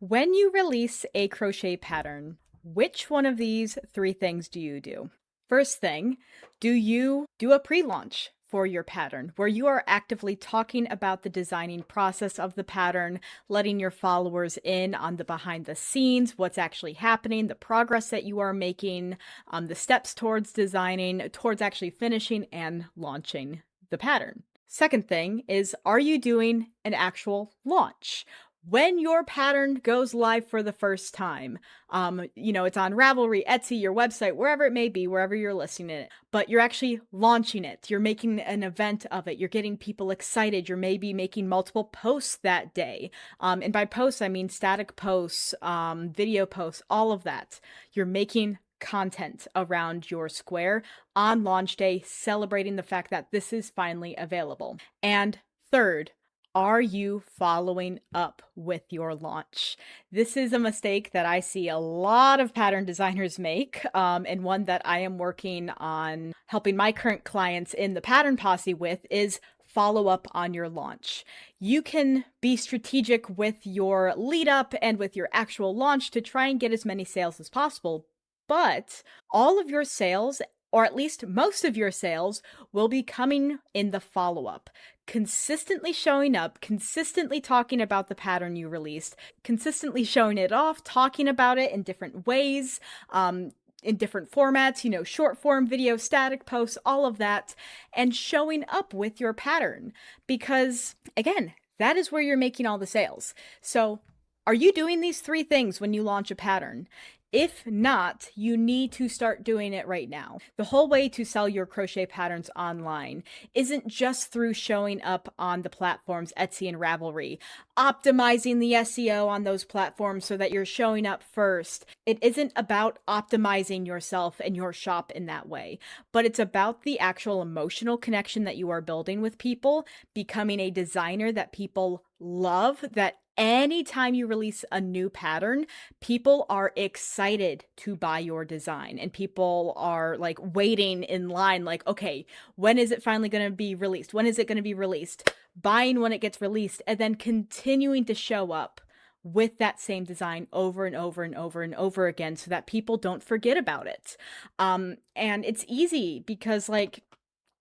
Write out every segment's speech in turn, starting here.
When you release a crochet pattern, which one of these three things do you do? First thing, do you do a pre-launch for your pattern where you are actively talking about the designing process of the pattern, letting your followers in on the behind the scenes, what's actually happening, the progress that you are making, the steps towards designing, towards actually finishing and launching the pattern? Second thing is, are you doing an actual launch? When your pattern goes live for the first time, it's on Ravelry, Etsy, your website, wherever it may be, wherever you're listing it, but you're actually launching it. You're making an event of it. You're getting people excited. You're maybe making multiple posts that day. And by posts, I mean static posts, video posts, all of that. You're making content around your square on launch day, celebrating the fact that this is finally available. And third, are you following up with your launch? This is a mistake that I see a lot of pattern designers make, and one that I am working on helping my current clients in the Pattern Posse with is follow up on your launch. You can be strategic with your lead up and with your actual launch to try and get as many sales as possible, but all of your sales, or at least most of your sales, will be coming in the follow up. Consistently showing up, consistently talking about the pattern you released, consistently showing it off, talking about it in different ways, in different formats, short form video, static posts, all of that, and showing up with your pattern. Because again, that is where you're making all the sales. So, are you doing these three things when you launch a pattern? If not, you need to start doing it right now. The whole way to sell your crochet patterns online isn't just through showing up on the platforms Etsy and Ravelry, optimizing the SEO on those platforms so that you're showing up first. It isn't about optimizing yourself and your shop in that way, but it's about the actual emotional connection that you are building with people, becoming a designer that people love, that anytime you release a new pattern, people are excited to buy your design, and people are like waiting in line, like, okay, when is it finally going to be released? When is it going to be released? Buying when it gets released, and then continuing to show up with that same design over and over and over and over again so that people don't forget about it. And it's easy because,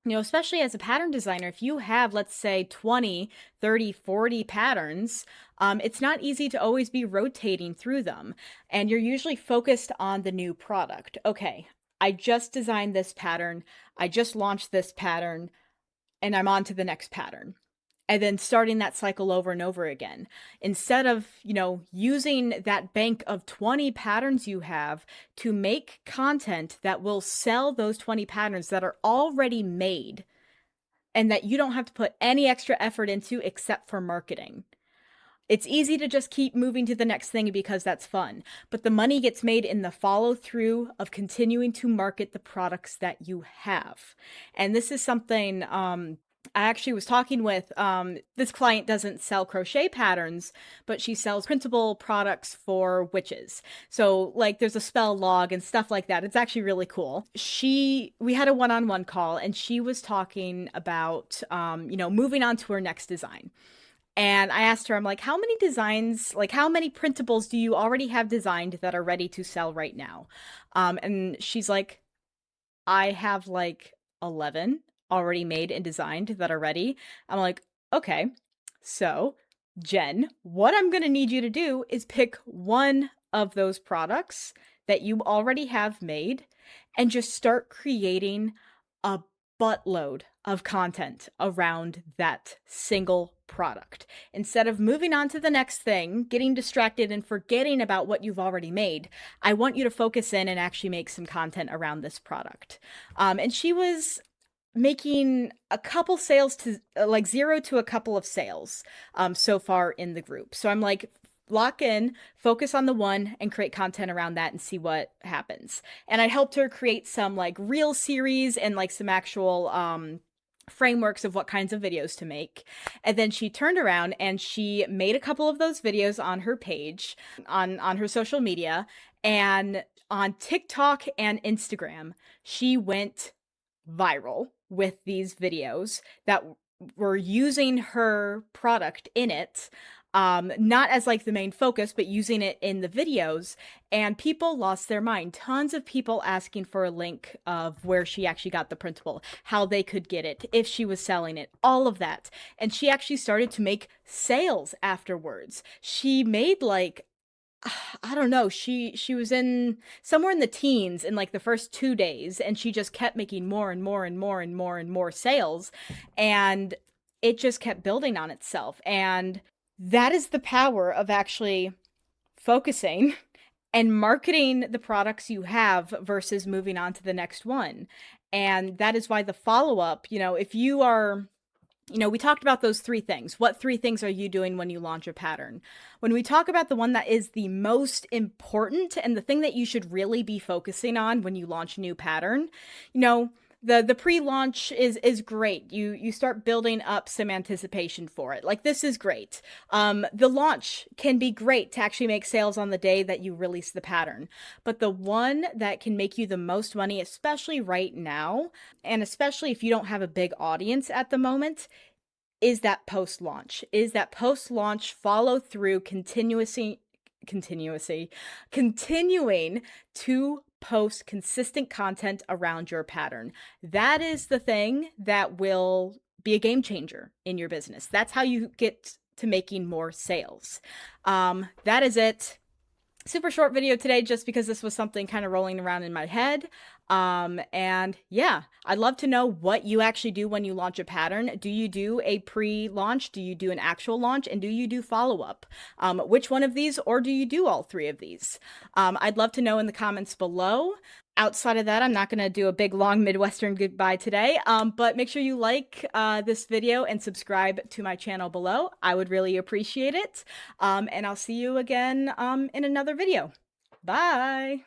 especially as a pattern designer, if you have, let's say, 20, 30, 40 patterns, it's not easy to always be rotating through them. And you're usually focused on the new product. Okay, I just designed this pattern, I just launched this pattern, and I'm on to the next pattern. And then starting that cycle over and over again. Instead of, using that bank of 20 patterns you have to make content that will sell those 20 patterns that are already made and that you don't have to put any extra effort into except for marketing. It's easy to just keep moving to the next thing because that's fun, but the money gets made in the follow through of continuing to market the products that you have. And this is something, I actually was talking with, this client doesn't sell crochet patterns, but she sells printable products for witches. So there's a spell log and stuff like that. It's actually really cool. We had a one-on-one call, and she was talking about, moving on to her next design. And I asked her, I'm like, how many designs, how many printables do you already have designed that are ready to sell right now? And she's like, I have 11 already made and designed that are ready. I'm like, okay, so Jen, what I'm going to need you to do is pick one of those products that you already have made and just start creating a buttload of content around that single product. Instead of moving on to the next thing, getting distracted and forgetting about what you've already made, I want you to focus in and actually make some content around this product. And she was making a couple sales to 0 to a couple of sales so far in the group. So I'm like, lock in, focus on the one, and create content around that and see what happens. And I helped her create some reel series and some actual frameworks of what kinds of videos to make. And then she turned around and she made a couple of those videos on her page, on her social media, and on TikTok and Instagram. She went viral with these videos that were using her product in it. not as like the main focus, but using it in the videos. And people lost their mind. Tons of people asking for a link of where she actually got the printable, how they could get it, if she was selling it, all of that. And she actually started to make sales afterwards. She made like, I don't know, she was in somewhere in the teens in like the first 2 days, and she just kept making more and more and more and more and more sales, and it just kept building on itself. And that is the power of actually focusing and marketing the products you have versus moving on to the next one. And that is why the follow-up, if you are, we talked about those 3 things. What 3 things are you doing when you launch a pattern? When we talk about the one that is the most important and the thing that you should really be focusing on when you launch a new pattern, the pre-launch is great. You start building up some anticipation for it. Like, this is great. The launch can be great to actually make sales on the day that you release the pattern. But the one that can make you the most money, especially right now, and especially if you don't have a big audience at the moment, is that post-launch. Is that post-launch follow through continuing to post consistent content around your pattern. That is the thing that will be a game changer in your business. That's how you get to making more sales. That is it. Super short video today, just because this was something kind of rolling around in my head. And yeah, I'd love to know what you actually do when you launch a pattern. Do you do a pre-launch? Do you do an actual launch? And do you do follow-up? Which one of these, or do you do all 3 of these? I'd love to know in the comments below. Outside of that, I'm not going to do a big long Midwestern goodbye today, but make sure you like this video and subscribe to my channel below. I would really appreciate it. And I'll see you again in another video. Bye!